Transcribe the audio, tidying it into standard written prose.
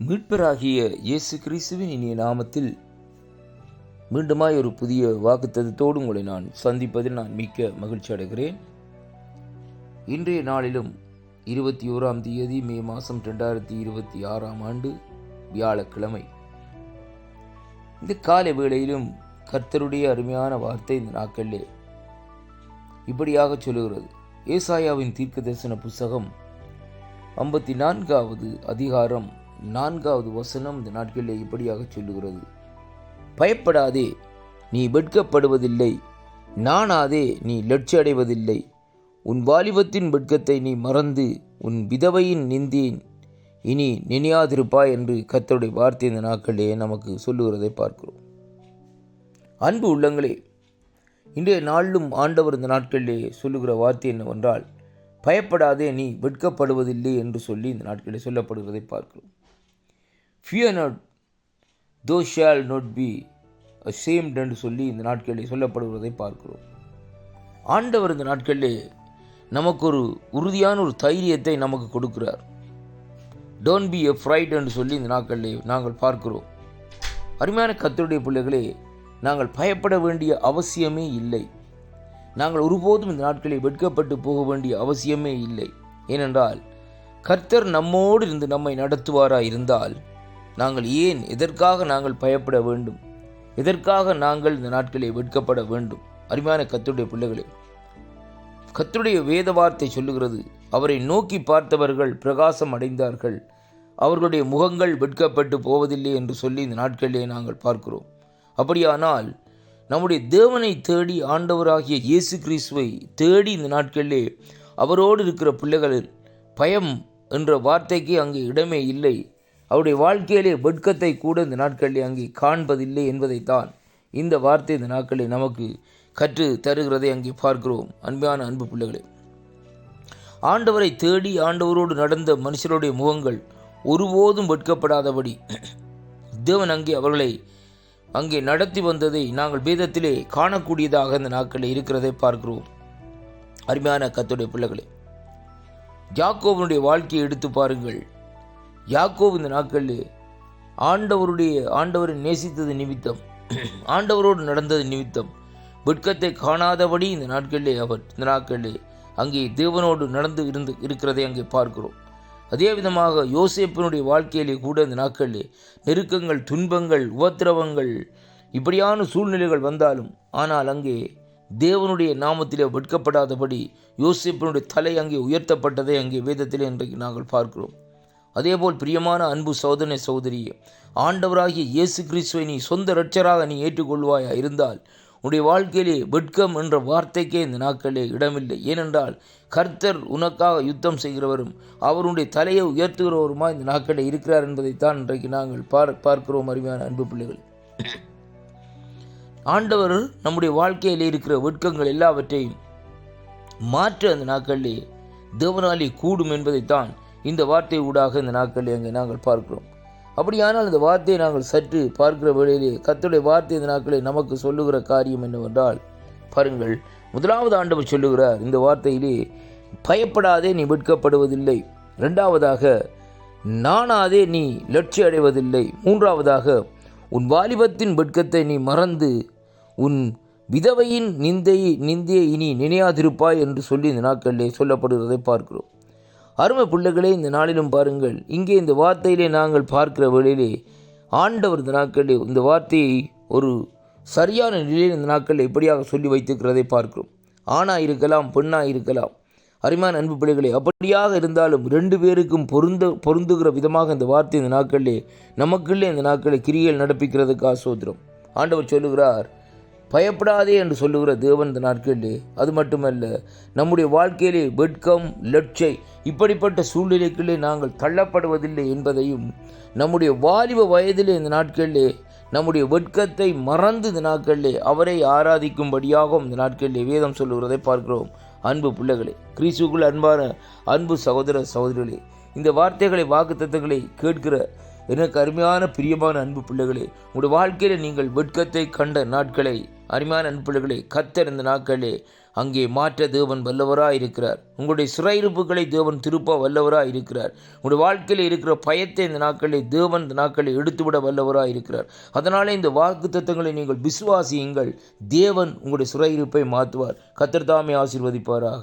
மீட்பராகிய இயேசு கிறிஸ்துவின் இனிய நாமத்தில் மீண்டுமாய் ஒரு புதிய வாக்குத்தத்தத்தோடு உங்களை நான் சந்திப்பதில் நான் மிக்க மகிழ்ச்சி அடைகிறேன். இன்றைய நாளிலும் 21ஆம் தேதி மே மாதம் 2026ஆம் ஆண்டு வியாழக்கிழமை. இந்த காலை வேளையிலும் கர்த்தருடைய அருமையான வார்த்தை இந்த நாட்களிலே இப்படியாக சொல்லுகிறது. ஏசாயாவின் தீர்க்க தரிசன புஸ்தகம் 54வது அதிகாரம் 4வது வசனம் இந்த நாட்களிலே இப்படியாக சொல்லுகிறது. பயப்படாதே, நீ வெட்கப்படுவதில்லை, நாணாதே, நீ லட்சியடைவதில்லை. உன் வாலிபத்தின் வெட்கத்தை நீ மறந்து உன் விதவையின் நிந்தேன் இனி நினையாதிருப்பாய் என்று கர்த்தருடைய வார்த்தை இந்த நாட்களிலே நமக்கு சொல்லுகிறதை பார்க்கிறோம். அன்பு உள்ளங்களே, இன்றைய நாளிலும் ஆண்டவர் இந்த நாட்களிலே சொல்லுகிற வார்த்தை என்னவென்றால், பயப்படாதே, நீ வெட்கப்படுவதில்லை என்று சொல்லி இந்த நாட்களிலே சொல்லப்படுகிறதை பார்க்கிறோம். Fear not, thou shall not be ashamed என்று சொல்லி இந்த நாட்களிலே சொல்லப்படுவதை பார்க்கிறோம். ஆண்டவர் இந்த நாட்களிலே நமக்கு ஒரு உறுதியான ஒரு தைரியத்தை நமக்கு கொடுக்கிறார். Don't be afraid என்று சொல்லி இந்த நாட்களிலே நாங்கள் பார்க்கிறோம். அருமையான கர்த்தருடைய பிள்ளைகளே, நாங்கள் பயப்பட வேண்டிய அவசியமே இல்லை. நாங்கள் ஒருபோதும் இந்த நாட்களை வெட்கப்பட்டு போக வேண்டிய அவசியமே இல்லை. ஏனென்றால் கர்த்தர் நம்மோடு இருந்து நம்மை நடத்துவாராக இருந்தால் நாங்கள் எதற்காக நாங்கள் பயப்பட வேண்டும்? எதற்காக நாங்கள் இந்த நாட்களை வெட்கப்பட வேண்டும்? அருமையான கர்த்தருடைய பிள்ளைகளே, கர்த்தருடைய வேத வார்த்தை சொல்லுகிறது, அவரை நோக்கி பார்த்தவர்கள் பிரகாசம் அடைந்தார்கள், அவர்களுடைய முகங்கள் வெட்கப்பட்டு போவதில்லை என்று சொல்லி இந்த நாட்களிலே நாங்கள் பார்க்கிறோம். அப்படியானால் நம்முடைய தேவனை தேடி ஆண்டவராகிய இயேசு கிறிஸ்துவை தேடி இந்த நாட்களிலே அவரோடு இருக்கிற பிள்ளைகள் பயம் என்ற வார்த்தைக்கு அங்கே இடமே இல்லை. அவருடைய வாழ்க்கையிலே வெட்கத்தை கூட இந்த நாட்களிலே அங்கே காண்பதில்லை என்பதைத்தான் இந்த வார்த்தை இந்த நாட்களிலே நமக்கு கற்று தருகிறதை அங்கே பார்க்கிறோம். அன்பான அன்பு பிள்ளைகளே, ஆண்டவரை தேடி ஆண்டவரோடு நடந்த மனுஷருடைய முகங்கள் ஒருபோதும் வெட்கப்படாதபடி தேவன் அவர்களை அங்கே நடத்தி வந்ததை நாங்கள் வேதத்திலே காணக்கூடியதாக இந்த நாட்களில் இருக்கிறதை பார்க்கிறோம். அருமையான கர்த்தருடைய பிள்ளைகளே, யாக்கோபனுடைய வாழ்க்கையை எடுத்து பாருங்கள். யாக்கோபு இந்த நாட்களில் ஆண்டவரை நேசித்தது நிமித்தம், ஆண்டவரோடு நடந்தது நிமித்தம் வெட்கத்தை காணாதபடி இந்த நாட்களிலே அங்கே தேவனோடு நடந்து இருக்கிறதை அங்கே பார்க்கிறோம். அதே விதமாக யோசேப்பினுடைய வாழ்க்கையிலே கூட இந்த நாட்களிலே நெருக்கங்கள், துன்பங்கள், உபத்திரவங்கள், இப்படியான சூழ்நிலைகள் வந்தாலும் ஆனால் அங்கே தேவனுடைய நாமத்திலே வெட்கப்படாதபடி யோசேப்பினுடைய தலை அங்கே உயர்த்தப்பட்டதை அங்கே வேதத்திலே இன்றைக்கு நாங்கள் பார்க்கிறோம். அதேபோல் பிரியமான அன்பு சகோதரனே, சகோதரியே, ஆண்டவராகிய இயேசு கிறிஸ்துவை நீ சொந்த இரட்சகராக நீ ஏற்றுக்கொள்வாயா இருந்தால் உன்னுடைய வாழ்க்கையிலே வெட்கம் என்ற வார்த்தைக்கே இந்த நாட்களிலே இடமில்லை. ஏனென்றால் கர்த்தர் உனக்காக யுத்தம் செய்கிறவரும் அவருடைய தலையை உயர்த்துகிறவருமா இந்த நாட்களில் இருக்கிறார் என்பதைத்தான் இன்றைக்கு நாங்கள் பார்க்கிறோம். அருமையான அன்பு பிள்ளைகள், ஆண்டவர் நம்முடைய வாழ்க்கையில் இருக்கிற வெட்கங்கள் எல்லாவற்றையும் மாற்ற அந்த நாட்களிலே தேவனாலே கூடும் என்பதைத்தான் இந்த வார்த்தை ஊடாக இந்த நாட்களில் அங்கே நாங்கள் பார்க்கிறோம். அப்படியானால் இந்த வார்த்தையை நாங்கள் சற்று பார்க்கிற வேளையிலே கர்த்தருடைய வார்த்தை இந்த நாட்களில் நமக்கு சொல்லுகிற காரியம் என்னவென்றால், பாருங்கள், முதலாவது ஆண்டவர் சொல்லுகிறார் இந்த வார்த்தையிலே, பயப்படாதே, நீ வெட்கப்படுவதில்லை. இரண்டாவதாக, நாணாதே, நீ லட்சிய அடைவதில்லை. மூன்றாவதாக, உன் வாலிபத்தின் வெட்கத்தை நீ மறந்து உன் விதவையின் நிந்தையை இனி நினையாதிருப்பாய் என்று சொல்லி இந்த நாட்களிலே சொல்லப்படுவதை பார்க்கிறோம். அருமை பிள்ளைகளே, இந்த நாளிலும் பாருங்கள், இங்கே இந்த வார்த்தையிலே நாங்கள் பார்க்கிற வேளையிலே ஆண்டவர் இந்த நாட்களில் இந்த வார்த்தையை ஒரு சரியான நிலையில் இந்த நாட்களில் எப்படியாக சொல்லி வைத்திருக்கிறதை பார்க்கிறோம். ஆணாக இருக்கலாம், பெண்ணாக இருக்கலாம். அருமையான அன்பு பிள்ளைகளே, அப்படியாக இருந்தாலும் ரெண்டு பேருக்கும் பொருந்துகிற விதமாக இந்த வார்த்தை இந்த நாட்களிலே நமக்குள்ளே இந்த நாட்களில் கிரியைகள் நடப்பிக்கிறதுக்காக சோத்திரம். ஆண்டவர் சொல்லுகிறார், பயப்படாதே என்று சொல்லுகிற தேவன் இந்த நாட்களிலே. அது மட்டுமல்ல, நம்முடைய வாழ்க்கையிலே வெட்கம், லட்சை இப்படிப்பட்ட சூழ்நிலைகளிலே நாங்கள் தள்ளப்படுவதில்லை என்பதையும், நம்முடைய வாலிப வயதிலே இந்த நாட்களிலே நம்முடைய வெட்கத்தை மறந்து இந்த நாட்களிலே அவரை ஆராதிக்கும்படியாகவும் இந்த நாட்களிலே வேதம் சொல்லுகிறதை பார்க்கிறோம். அன்பு பிள்ளைகளே, கிறிஸ்துவுக்குள் அன்பான அன்பு சகோதர சகோதரிகளே, இந்த வார்த்தைகளை, வாக்குத்தத்தங்களை கேட்கிற எனக்கு அருமையான பிரியமான அன்பு பிள்ளைகளே, உங்களுடைய வாழ்க்கையில் நீங்கள் வெட்கத்தை கண்ட நாட்களை அருமையான அன்புகளே, கர்த்தர் இந்த நாட்களே அங்கே மாற்ற தேவன் வல்லவராக இருக்கிறார். உங்களுடைய சிறையிருப்புகளை தேவன் திருப்ப வல்லவராக இருக்கிறார். உங்களுடைய வாழ்க்கையில் இருக்கிற பயத்தை இந்த நாட்களில் தேவன் இந்த நாட்களில் எடுத்துவிட வல்லவராக இருக்கிறார். அதனாலே இந்த வாக்குத்தத்தங்களை நீங்கள் விசுவாசியுங்கள். தேவன் உங்களுடைய சிறையிருப்பை மாற்றுவார். கர்த்தர் தாமே ஆசீர்வதிப்பாராக.